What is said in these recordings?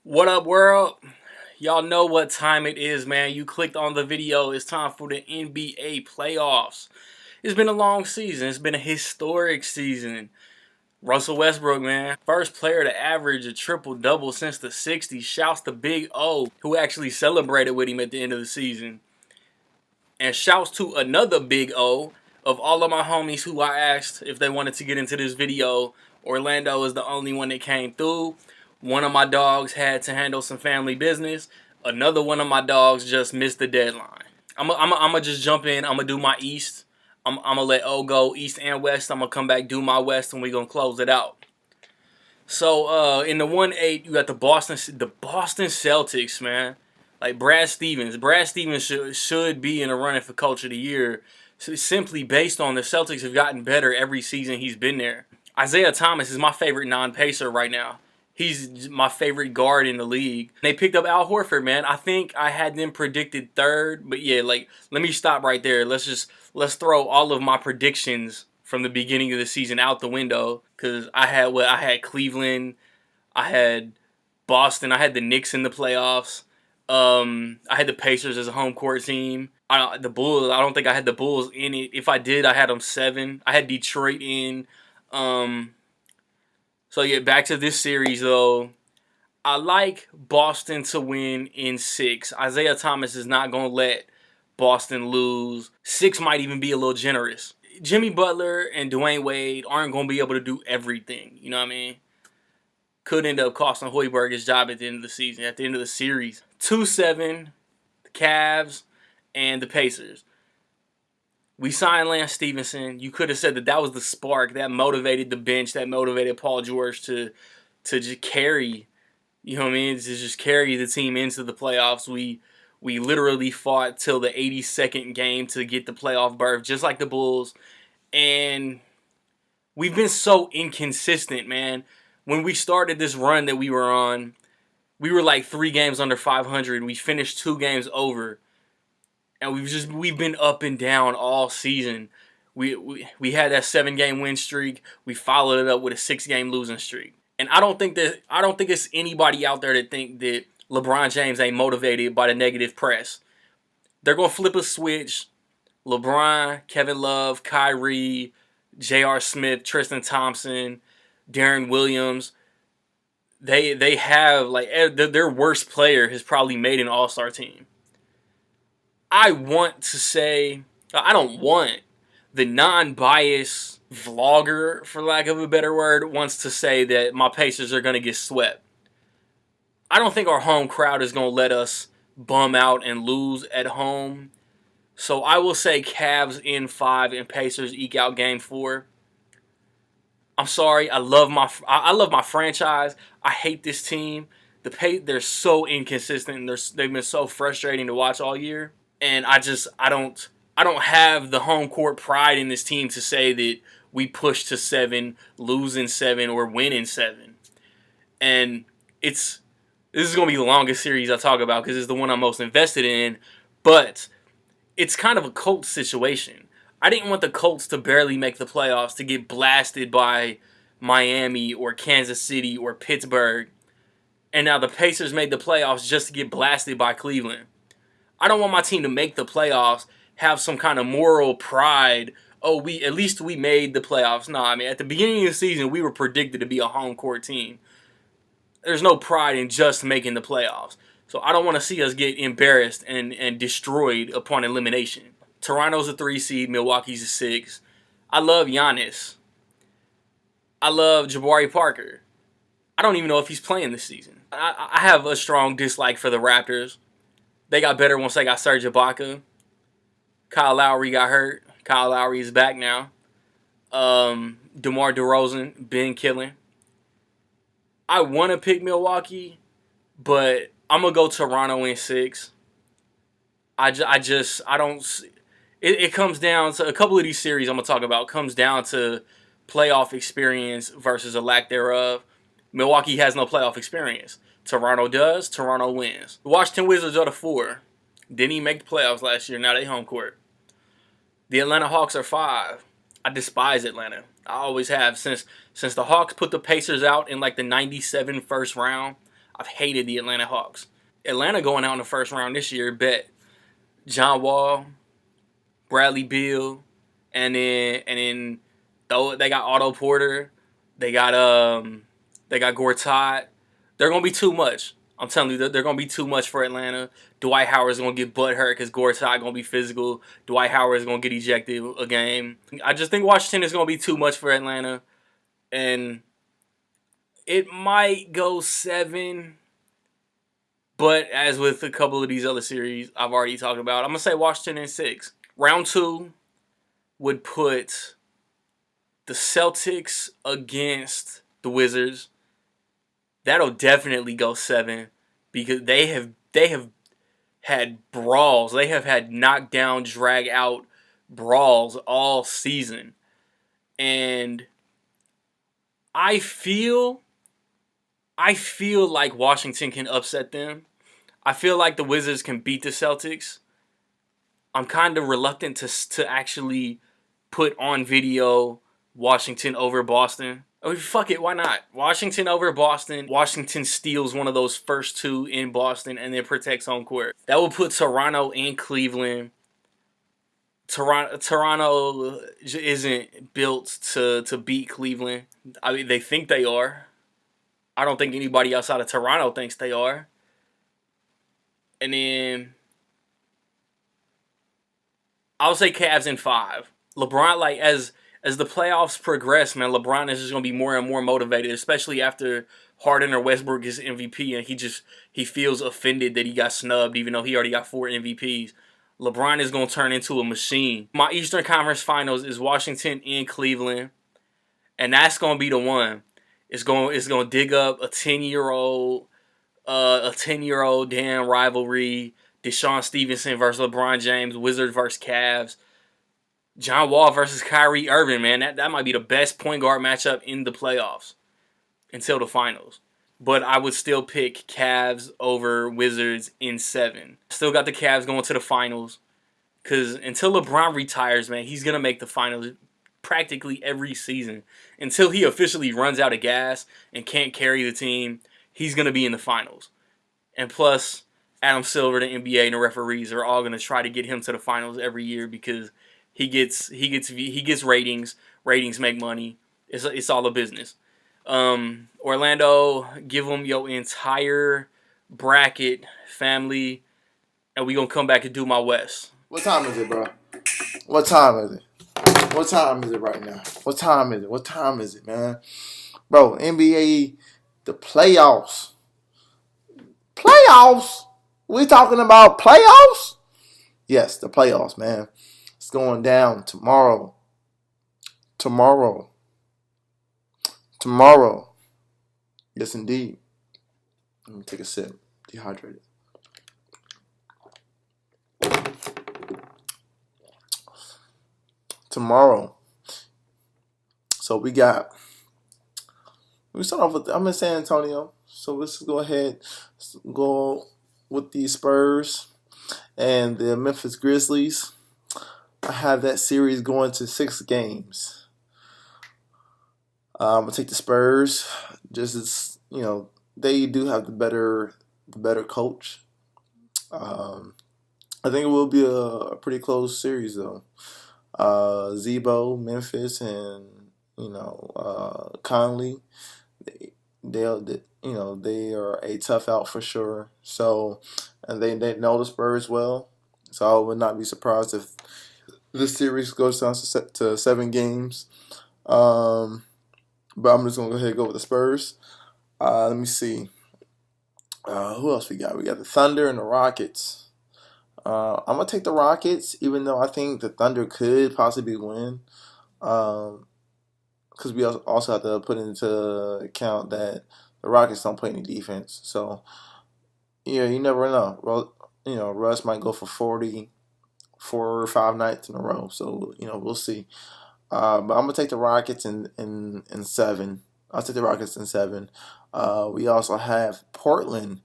What up, world? Y'all know what time it is, man. You clicked on the video. It's time for the NBA playoffs. It's been a long season. It's been a historic season. Russell Westbrook, man. First player to average a triple-double since the 60s. Shouts to Big O, who actually celebrated with him at the end of the season. And shouts to another Big O of all of my homies who I asked if they wanted to get into this video. Orlando is the only one that came through. One of my dogs had to handle some family business. Another one of my dogs just missed the deadline. I'm just jump in. I'm going to do my East. I'm going to let O go East and West. I'm going to come back, do my West, and we're going to close it out. So, in the 1-8, you got the Boston Celtics, man. Like Brad Stevens. Brad Stevens should be in a running for Coach of the Year, simply based on the Celtics have gotten better every season he's been there. Isaiah Thomas is my favorite non-pacer right now. He's my favorite guard in the league. They picked up Al Horford, man. I think I had them predicted third, but yeah, like let me stop right there. Let's throw all of my predictions from the beginning of the season out the window because I had Cleveland, I had Boston, I had the Knicks in the playoffs. I had the Pacers as a home court team. The Bulls, I don't think I had the Bulls in it. If I did, I had them 7. I had Detroit in. So yeah, back to this series though. I like Boston to win in 6. Isaiah Thomas is not going to let Boston lose. 6 might even be a little generous. Jimmy Butler and Dwayne Wade aren't going to be able to do everything. You know what I mean? Could end up costing Hoiberg his job at the end of the season, at the end of the series. 2-7, the Cavs and the Pacers. We signed Lance Stevenson. You could have said that was the spark that motivated the bench, that motivated Paul George to just carry, you know what I mean, to just carry the team into the playoffs. We literally fought till the 82nd game to get the playoff berth, just like the Bulls. And we've been so inconsistent, man. When we started this run that we were on, we were like 3 games under 500. We finished 2 games over. And we've been up and down all season. We had that 7-game win streak. We followed it up with a 6-game losing streak. And I don't think it's anybody out there that think that LeBron James ain't motivated by the negative press. They're gonna flip a switch. LeBron, Kevin Love, Kyrie, J.R. Smith, Tristan Thompson, Darren Williams. They have like their worst player has probably made an All-Star team. I want to say, I don't want, the non-biased vlogger, for lack of a better word, wants to say that my Pacers are going to get swept. I don't think our home crowd is going to let us bum out and lose at home. So I will say Cavs in 5 and Pacers eke out game 4. I'm sorry, I love my franchise. I hate this team. They're so inconsistent. They've been so frustrating to watch all year. And I don't have the home court pride in this team to say that we push to 7, lose in 7, or win in 7. And this is going to be the longest series I talk about because it's the one I'm most invested in. But it's kind of a Colts situation. I didn't want the Colts to barely make the playoffs, to get blasted by Miami or Kansas City or Pittsburgh. And now the Pacers made the playoffs just to get blasted by Cleveland. I don't want my team to make the playoffs, have some kind of moral pride. Oh, at least we made the playoffs. No, I mean, at the beginning of the season, we were predicted to be a home court team. There's no pride in just making the playoffs. So I don't want to see us get embarrassed and destroyed upon elimination. Toronto's a 3 seed, Milwaukee's a 6. I love Giannis. I love Jabari Parker. I don't even know if he's playing this season. I have a strong dislike for the Raptors. They got better once they got Serge Ibaka. Kyle Lowry got hurt. Kyle Lowry is back now. DeMar DeRozan been killing. I want to pick Milwaukee, but I'm going to go Toronto in 6. I don't... It comes down to... A couple of these series I'm going to talk about comes down to playoff experience versus a lack thereof. Milwaukee has no playoff experience. Toronto does. Toronto wins. The Washington Wizards are the 4. Didn't even make the playoffs last year. Now they home court. The Atlanta Hawks are 5. I despise Atlanta. I always have. Since the Hawks put the Pacers out in like the 97 first round, I've hated the Atlanta Hawks. Atlanta going out in the first round this year, bet. John Wall, Bradley Beal, and then though they got Otto Porter, they got Gortat. They're gonna be too much. I'm telling you, they're gonna be too much for Atlanta. Dwight Howard's gonna get butt hurt because Gortat gonna be physical. Dwight Howard's gonna get ejected a game. I just think Washington is gonna be too much for Atlanta, and it might go 7. But as with a couple of these other series I've already talked about, I'm gonna say Washington in 6. Round 2 would put the Celtics against the Wizards. That'll definitely go 7 because they have had brawls. They have had knockdown, drag out brawls all season. And I feel like Washington can upset them. I feel like the Wizards can beat the Celtics. I'm kind of reluctant to actually put on video Washington over Boston. Oh, fuck it, why not? Washington over Boston. Washington steals one of those first 2 in Boston and then protects home court. That will put Toronto and Cleveland. Toronto isn't built to beat Cleveland. I mean, they think they are. I don't think anybody outside of Toronto thinks they are. And then I'll say Cavs in 5. LeBron, like, as the playoffs progress, man, LeBron is just going to be more and more motivated, especially after Harden or Westbrook gets MVP and he feels offended that he got snubbed even though he already got 4 MVPs. LeBron is going to turn into a machine. My Eastern Conference Finals is Washington and Cleveland, and that's going to be the one. It's going to dig up a 10-year-old damn rivalry. Deshaun Stevenson versus LeBron James, Wizards versus Cavs. John Wall versus Kyrie Irving, man. That might be the best point guard matchup in the playoffs until the finals. But I would still pick Cavs over Wizards in 7. Still got the Cavs going to the finals. Because until LeBron retires, man, he's going to make the finals practically every season. Until he officially runs out of gas and can't carry the team, he's going to be in the finals. And plus, Adam Silver, the NBA, and the referees are all going to try to get him to the finals every year because he gets ratings. Ratings make money. It's all a business. Orlando, give them your entire bracket, family, and we gonna come back and do my West. What time is it, bro? What time is it? What time is it right now? What time is it? What time is it, man? Bro, NBA, the playoffs. Playoffs? We talking about playoffs? Yes, the playoffs, man. It's going down tomorrow. Tomorrow. Yes, indeed. Let me take a sip. Dehydrated. Tomorrow. So we start off with, I'm in San Antonio. So let's go ahead, go with the Spurs and the Memphis Grizzlies. I have that series going to 6 games. I'm gonna take the Spurs. Just as they do have the better coach. I think it will be a pretty close series though. Zebo, Memphis, and Conley. They are a tough out for sure. So, and they know the Spurs well. So I would not be surprised if this series goes down to 7 games. But I'm just going to go ahead and go with the Spurs. Let me see. Who else we got? We got the Thunder and the Rockets. I'm going to take the Rockets, even though I think the Thunder could possibly win. Because we also have to put into account that the Rockets don't play any defense. So, yeah, you never know. Russ might go for 40 4 or 5 nights in a row. So, we'll see. But I'm going to take the Rockets in 7. I'll take the Rockets in 7. We also have Portland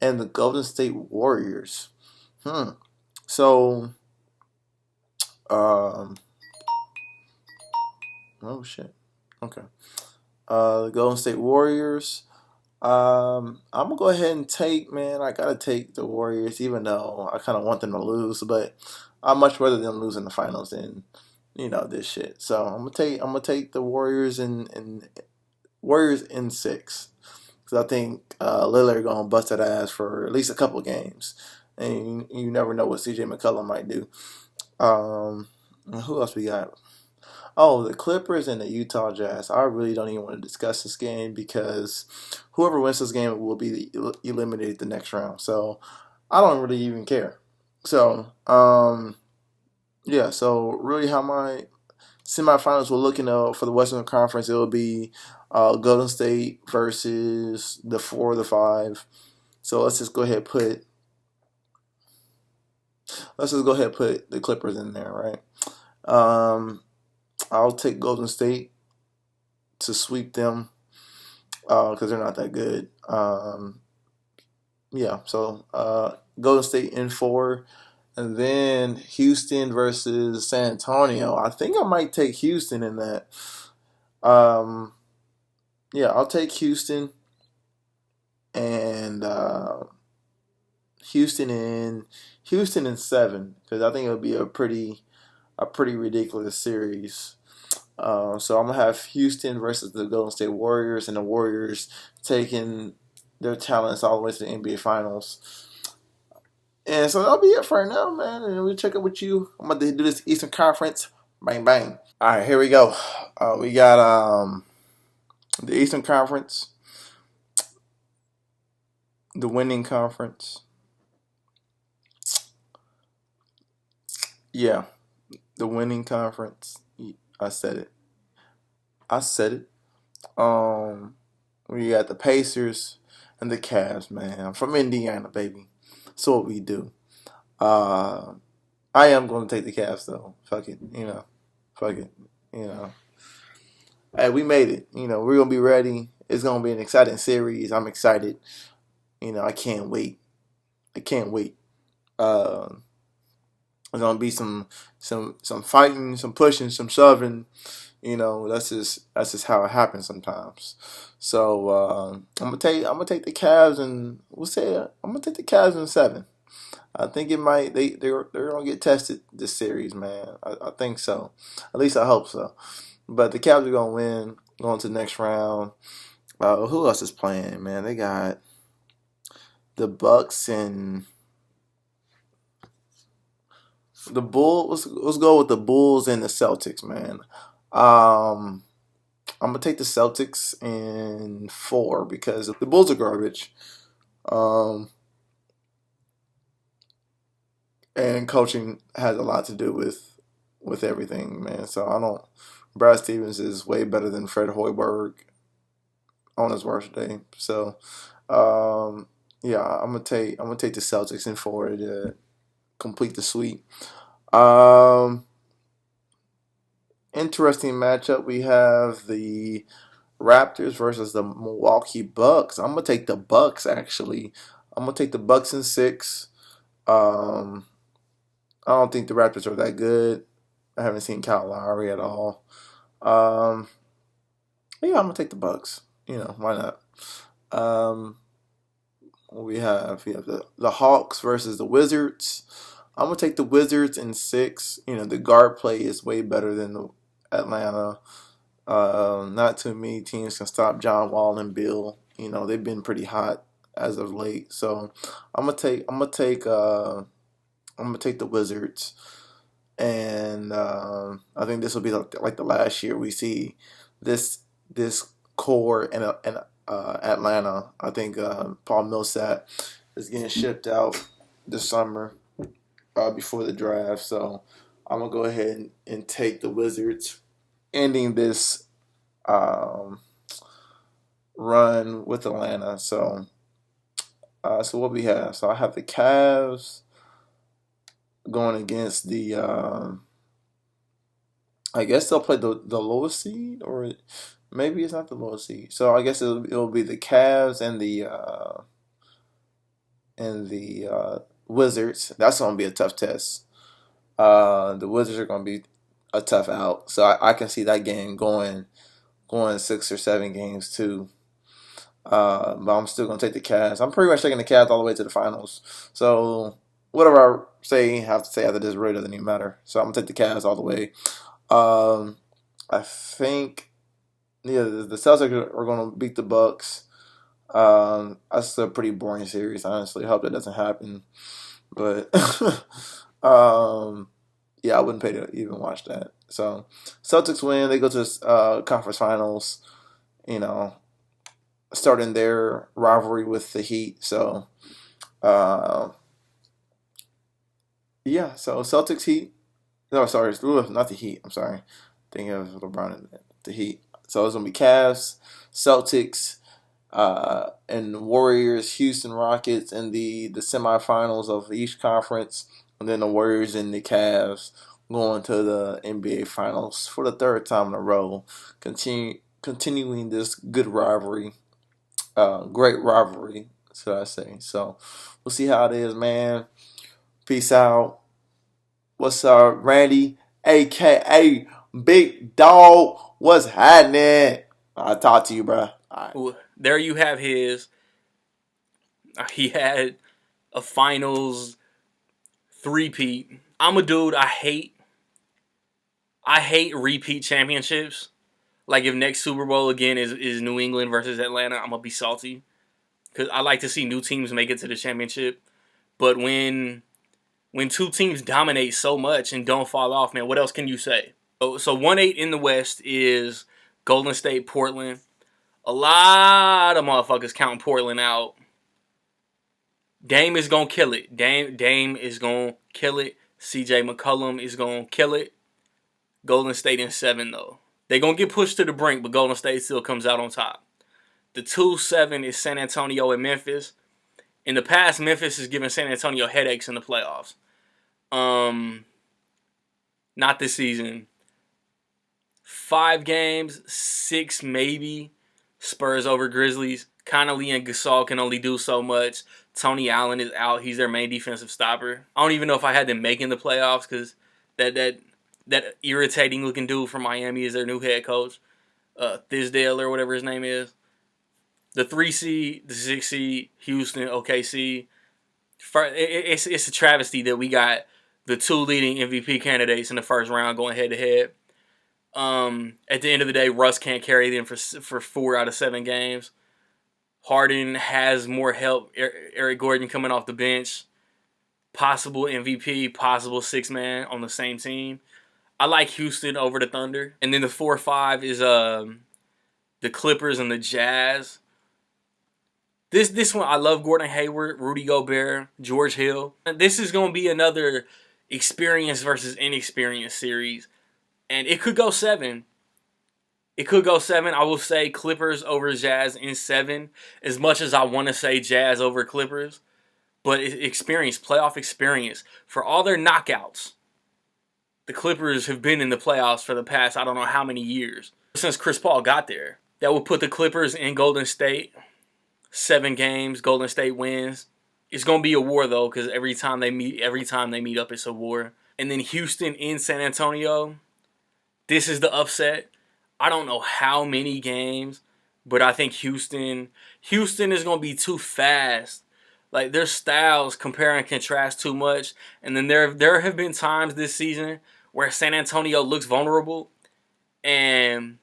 and the Golden State Warriors. So, oh shit. Okay. The Golden State Warriors. I'm gonna go ahead and take, man. I gotta take the Warriors, even though I kind of want them to lose, but I'd much rather them lose in the finals than this shit. So I'm gonna take the Warriors and Warriors in six because I think Lillard gonna bust that ass for at least a couple games, and you never know what CJ McCollum might do. Um, who else we got? Oh, the Clippers and the Utah Jazz. I really don't even want to discuss this game because whoever wins this game will be eliminated the next round. So I don't really even care. So yeah. So really, how my semifinals were looking for the Western Conference, it will be Golden State versus the 4 or the 5. So let's just go ahead and put the Clippers in there, right? Um, I'll take Golden State to sweep them because they're not that good. Yeah, so Golden State in 4, and then Houston versus San Antonio. I think I might take Houston in that. Um, yeah, I'll take and Houston in Houston in 7 because I think it'll be a pretty ridiculous series. So I'm gonna have Houston versus the Golden State Warriors, and the Warriors taking their talents all the way to the NBA Finals. And so that'll be it for right now, man. And we'll check it with you. I'm about to do this Eastern Conference. Bang bang. All right, here we go. We got the Eastern Conference, the winning conference. Yeah, the winning conference. I said it. I said it. Um, we got the Pacers and the Cavs, man. I'm from Indiana, baby. So what we do. Uh, I am going to take the Cavs though. Fuck it, Fuck it, you know. Hey, we made it. We're gonna be ready. It's gonna be an exciting series. I'm excited. I can't wait. I can't wait. Uh, there's gonna be some fighting, some pushing, some shoving. That's just how it happens sometimes. So I'm gonna take the Cavs, and I'm gonna take the Cavs in 7. I think it might they're gonna get tested this series, man. I think so. At least I hope so. But the Cavs are gonna win, going to the next round. Who else is playing, man? They got the Bucks and the Bulls. Let's go with the Bulls and the Celtics, man. Um, I'm gonna take the Celtics in 4 because the Bulls are garbage. Um, and coaching has a lot to do with everything, man. So I don't. Brad Stevens is way better than Fred Hoiberg on his worst day. So, um, yeah, I'm gonna take the Celtics in 4 to complete the sweep. Um, Interesting matchup. We have the Raptors versus the Milwaukee Bucks. I'm gonna take the Bucks actually. I'm gonna take the Bucks in 6. Um, I don't think the Raptors are that good. I haven't seen Kyle Lowry at all. Um, yeah, I'm gonna take the Bucks. Why not? Um, we have the Hawks versus the Wizards. I'm gonna take the Wizards in 6. The guard play is way better than the Atlanta. Not too many teams can stop John Wall and Bill. They've been pretty hot as of late. So I'm gonna take the Wizards, and I think this will be like the last year we see this core in Atlanta. I think Paul Millsap is getting shipped out this summer before the draft. So I'm gonna go ahead and take the Wizards, ending this um, run with Atlanta. So what we have? So I have the Cavs going against the. I guess they'll play the lowest seed, or maybe it's not the lowest seed. So I guess it'll be the Cavs and the Wizards. That's gonna be a tough test. The Wizards are gonna be a tough out. So I can see that game going 6 or 7 games too. But I'm still gonna take the Cavs. I'm pretty much taking the Cavs all the way to the finals. So whatever have to say after this really doesn't even matter. So I'm gonna take the Cavs all the way. Um, I think the Celtics are gonna beat the Bucks. That's a pretty boring series. Honestly, hope that doesn't happen. But yeah, I wouldn't pay to even watch that. So Celtics win. They go to conference finals. You know, starting their rivalry with the Heat. So uh, yeah. So Celtics Heat. No, sorry, not the Heat. I'm sorry. Thinking of LeBron and the Heat. So it's gonna be Cavs, Celtics, and Warriors, Houston Rockets in the semifinals of each conference, and then the Warriors and the Cavs going to the NBA Finals for the third time in a row, continuing this good rivalry, great rivalry, should I say? So we'll see how it is, man. Peace out. What's up, Randy, aka Big Dog? What's happening? I'll talk to you, bro. All right. There you have his. He had a finals three-peat. I'm a dude. I hate repeat championships. Like if next Super Bowl again is New England versus Atlanta, I'm gonna be salty because I like to see new teams make it to the championship. But when two teams dominate so much and don't fall off, man, what else can you say? So 1-8 in the West is Golden State, Portland. A lot of motherfuckers counting Portland out. Dame is gonna kill it. Dame is gonna kill it. CJ McCollum is gonna kill it. Golden State in 7 though. They're gonna get pushed to the brink, but Golden State still comes out on top. The 2-7 is San Antonio and Memphis. In the past, Memphis has given San Antonio headaches in the playoffs. Not this season. 5 games, 6 maybe. Spurs over Grizzlies. Connolly and Gasol can only do so much. Tony Allen is out. He's their main defensive stopper. I don't even know if I had them making the playoffs because that irritating looking dude from Miami is their new head coach. Tisdale or whatever his name is. The 3 seed, the 6 seed, Houston, OKC. It's a travesty that we got the 2 leading MVP candidates in the first round going head to head. At the end of the day, Russ can't carry them for 4 out of 7 games. Harden has more help. Eric Gordon coming off the bench. Possible MVP, possible 6-man on the same team. I like Houston over the Thunder. And then the 4-5 is the Clippers and the Jazz. This one, I love Gordon Hayward, Rudy Gobert, George Hill. This is going to be another experience versus inexperienced series. And it could go 7. It could go 7. I will say Clippers over Jazz in 7. As much as I want to say Jazz over Clippers. But experience, playoff experience. For all their knockouts, the Clippers have been in the playoffs for the past I don't know how many years. Since Chris Paul got there. That would put the Clippers in Golden State. 7 games, Golden State wins. It's going to be a war though because every time they meet up, it's a war. And then Houston in San Antonio. This is the upset. I don't know how many games, but I think Houston is going to be too fast. Like their styles compare and contrast too much. And then there have been times this season where San Antonio looks vulnerable, and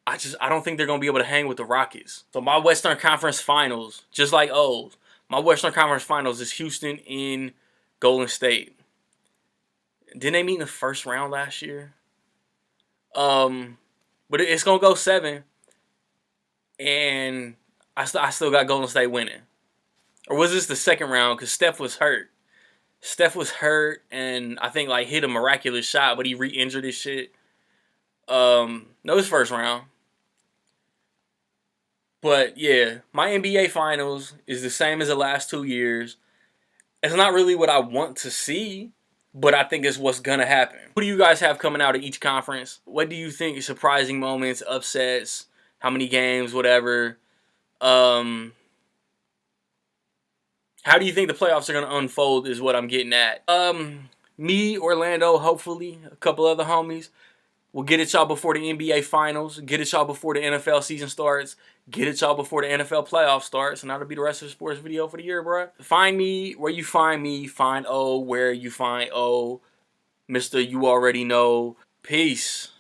I don't think they're going to be able to hang with the Rockets. So my Western Conference Finals, just like O's, my Western Conference Finals is Houston in Golden State. Didn't they meet in the first round last year? But it's going to go 7. And I still got Golden State winning. Or was this the second round? Because Steph was hurt. And I think like hit a miraculous shot, but he re-injured his shit. No, it's first round. But yeah, my NBA Finals is the same as the last 2 years. It's not really what I want to see, but I think it's what's going to happen. Who do you guys have coming out of each conference? What do you think is surprising moments, upsets, how many games, whatever? How do you think the playoffs are going to unfold is what I'm getting at. Me, Orlando, hopefully, a couple other homies. We'll get at y'all before the NBA Finals. Get at y'all before the NFL season starts. Get at y'all before the NFL playoffs starts. And that'll be the rest of the sports video for the year, bro. Find me where you find me. Find O where you find O. Mr. You already know. Peace.